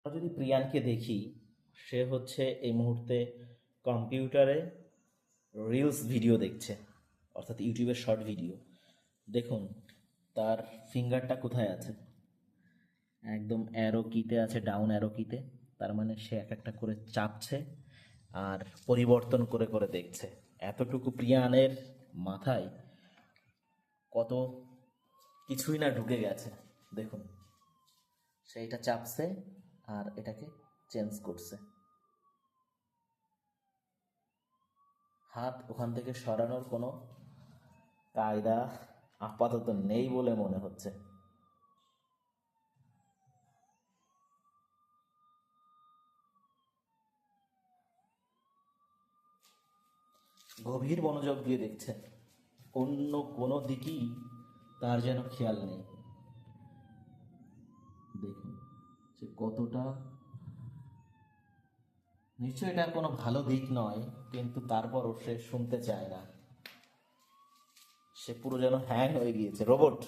আমরা যদি প্রিয়ানকে দেখি, সে হচ্ছে এই মুহূর্তে কম্পিউটারে রিলস ভিডিও দেখছে, অর্থাৎ ইউটিউবের শর্ট ভিডিও। দেখুন তার ফিঙ্গারটা কোথায় আছে, একদম অ্যারো কিতে আছে, ডাউন অ্যারো কিতে। তার মানে সে এক একটা করে চাপছে আর পরিবর্তন করে করে দেখছে। এতটুকু প্রিয়ানের মাথায় কত কিছুই না ঢুকে গেছে। দেখুন সে এটা চাপছে আর এটাকে চেঞ্জ করছে। হাত ওখান থেকে সরানোর কোনো কায়দা আপাতত নেই বলে মনে হচ্ছে। গভীর মনোযোগ দিয়ে দেখছে, অন্য কোনো দিকই তার যেন খেয়াল নেই। দেখুন সে কতটা, নিশ্চয়ই এটা কোনো ভালো দিক নয়, কিন্তু তারপরও সে শুনতে চায় না। সে পুরো যেন হ্যাং হয়ে গিয়েছে, রোবট।